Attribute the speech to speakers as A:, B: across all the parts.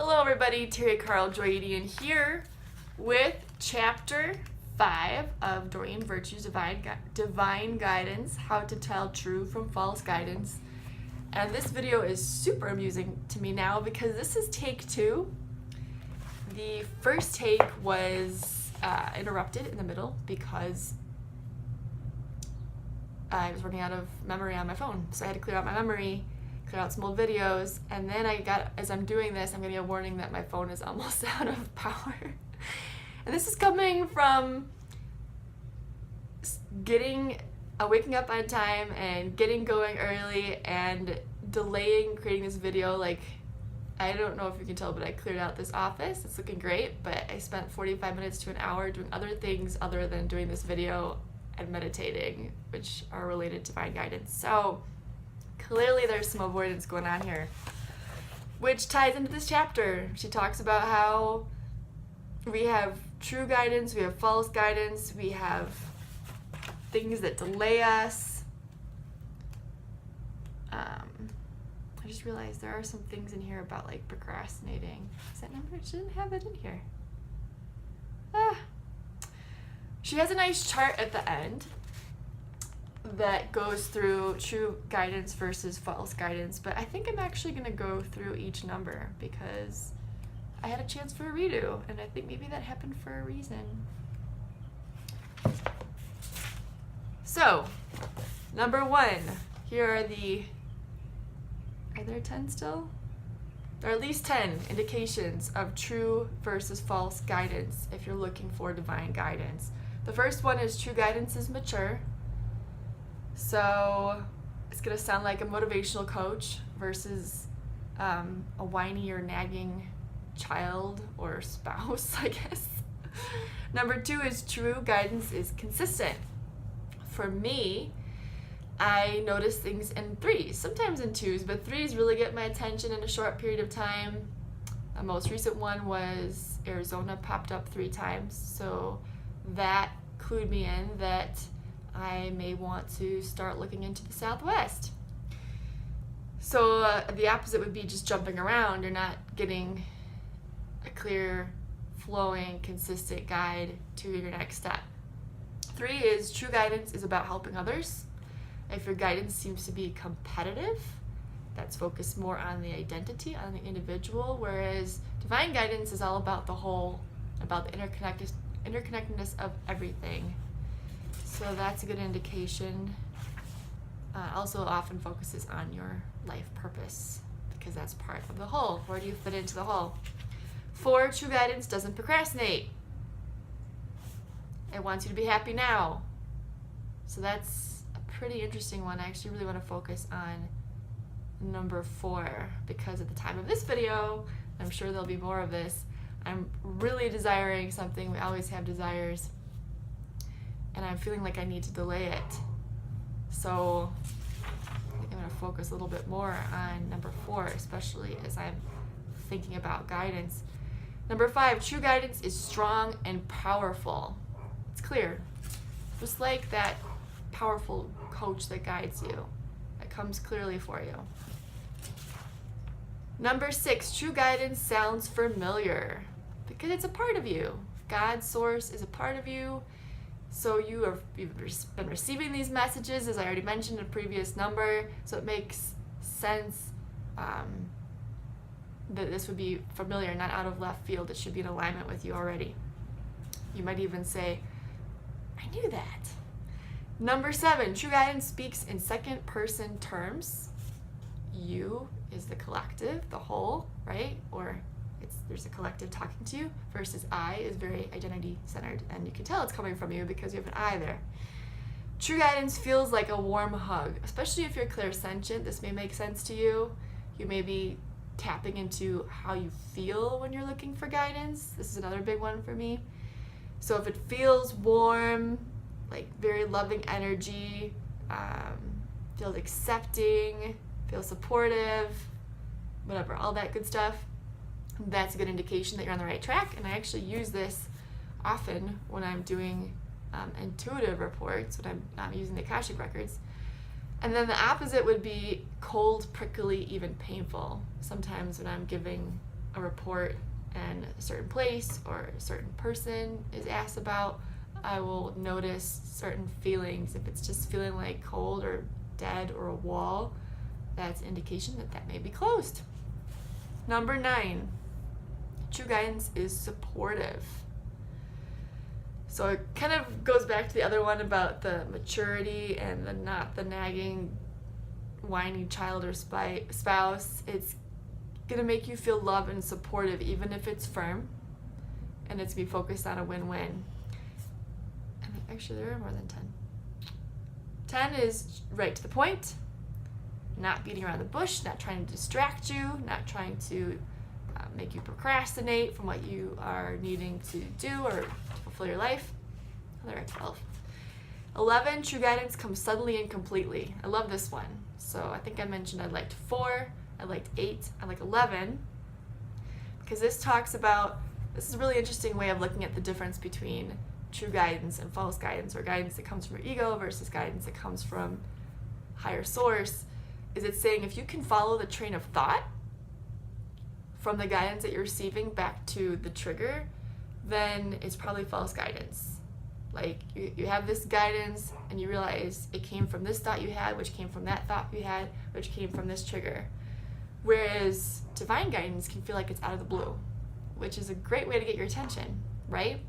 A: Hello everybody, Terry Carl Joyedian here with Chapter 5 of Doreen Virtue's Divine Guidance, How to Tell True from False Guidance. And this video is super amusing to me now because this is take 2. The first take was interrupted in the middle because I was running out of memory on my phone. So I had to clear out my memory, clear out some old videos, and then as I'm doing this, I'm getting a warning that my phone is almost out of power. And this is coming from waking up on time and getting going early and delaying creating this video. Like, I don't know if you can tell, but I cleared out this office. It's looking great, but I spent 45 minutes to an hour doing other things other than doing this video and meditating, which are related to divine guidance. So clearly there's some avoidance going on here, which ties into this chapter. She talks about how we have true guidance, we have false guidance, we have things that delay us. I just realized there are some things in here about like procrastinating. Is that number? She didn't have it in here. She has a nice chart at the end that goes through true guidance versus false guidance, but I think I'm actually going to go through each number because I had a chance for a redo, and I think maybe that happened for a reason. So, number 1, here are there 10 still? There are at least 10 indications of true versus false guidance if you're looking for divine guidance. The first one is true guidance is mature. So it's going to sound like a motivational coach versus a whiny or nagging child or spouse, I guess. Number 2 is true guidance is consistent. For me, I notice things in 3s, sometimes in 2s, but 3s really get my attention in a short period of time. The most recent one was Arizona popped up 3 times, so that clued me in that I may want to start looking into the Southwest. So the opposite would be just jumping around. You're not getting a clear, flowing, consistent guide to your next step. 3 is true guidance is about helping others. If your guidance seems to be competitive, that's focused more on the identity, on the individual, whereas divine guidance is all about the whole, about the interconnectedness of everything. So that's a good indication. Also often focuses on your life purpose because that's part of the whole. Where do you fit into the whole? 4, true guidance doesn't procrastinate. It wants you to be happy now. So that's a pretty interesting one. I actually really want to focus on number 4 because at the time of this video, I'm sure there'll be more of this, I'm really desiring something. We always have desires, and I'm feeling like I need to delay it. So I think I'm going to focus a little bit more on number 4, especially as I'm thinking about guidance. Number 5, true guidance is strong and powerful. It's clear. Just like that powerful coach that guides you, that comes clearly for you. Number 6, true guidance sounds familiar because it's a part of you. God's source is a part of you. So you've been receiving these messages, as I already mentioned in a previous number, so it makes sense that this would be familiar, not out of left field. It should be in alignment with you already. You might even say, I knew that. Number 7, true guidance speaks in second person terms. You is the collective, the whole, right? Or there's a collective talking to you, versus I is very identity centered, and you can tell it's coming from you because you have an I there. True guidance feels like a warm hug, especially if you're clairsentient. This may make sense to you. You may be tapping into how you feel when you're looking for guidance. This is another big one for me. So if it feels warm, like very loving energy, feels accepting, feels supportive, whatever, all that good stuff, that's a good indication that you're on the right track. And I actually use this often when I'm doing intuitive reports, when I'm using the Akashic records. And then the opposite would be cold, prickly, even painful. Sometimes when I'm giving a report in a certain place or a certain person is asked about, I will notice certain feelings. If it's just feeling like cold or dead or a wall, that's an indication that that may be closed. Number 9, true guidance is supportive. So it kind of goes back to the other one about the maturity and the not the nagging, whiny child or spouse. It's gonna make you feel loved and supportive, even if it's firm, and it's be focused on a win-win. And actually, there are more than 10. 10 is right to the point, not beating around the bush, not trying to distract you, not trying to make you procrastinate from what you are needing to do or to fulfill your life. They're at 12. 11, true guidance comes suddenly and completely. I love this one. So I think I mentioned I liked 4, I liked 8, I like 11, because this talks about, this is a really interesting way of looking at the difference between true guidance and false guidance, or guidance that comes from your ego versus guidance that comes from higher source. Is it saying if you can follow the train of thought from the guidance that you're receiving back to the trigger, then it's probably false guidance. Like you have this guidance and you realize it came from this thought you had, which came from that thought you had, which came from this trigger. Whereas divine guidance can feel like it's out of the blue, which is a great way to get your attention, right?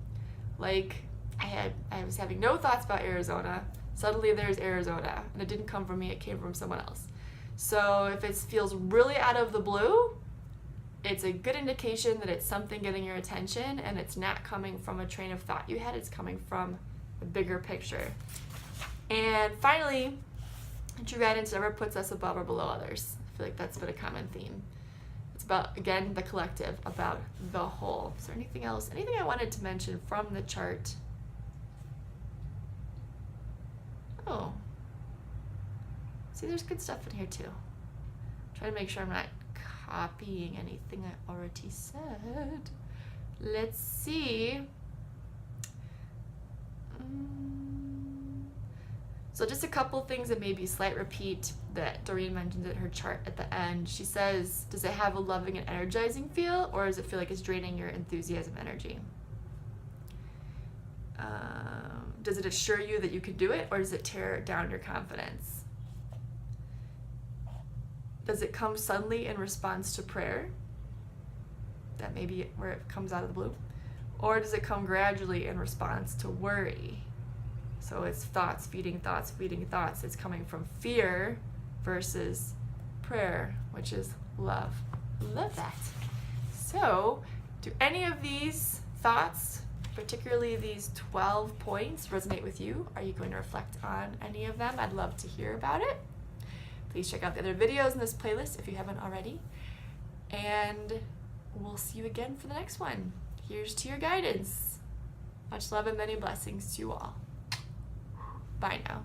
A: Like I was having no thoughts about Arizona. Suddenly there's Arizona, and it didn't come from me, it came from someone else. So if it feels really out of the blue, it's a good indication that it's something getting your attention, and it's not coming from a train of thought you had, it's coming from a bigger picture. And finally, true guidance never puts us above or below others. I feel like that's been a common theme. It's about, again, the collective, about the whole. Is there anything else? Anything I wanted to mention from the chart? Oh. See, there's good stuff in here too. Try to make sure I'm not copying anything I already said. Let's see. So just a couple things that may be slight repeat that Doreen mentioned in her chart at the end. She says, does it have a loving and energizing feel, or does it feel like it's draining your enthusiasm energy? Does it assure you that you can do it, or does it tear down your confidence? Does it come suddenly in response to prayer? That may be where it comes out of the blue. Or does it come gradually in response to worry? So it's thoughts feeding thoughts feeding thoughts. It's coming from fear versus prayer, which is love. Love that. So, do any of these thoughts, particularly these 12 points, resonate with you? Are you going to reflect on any of them? I'd love to hear about it. Please check out the other videos in this playlist if you haven't already. And we'll see you again for the next one. Here's to your guidance. Much love and many blessings to you all. Bye now.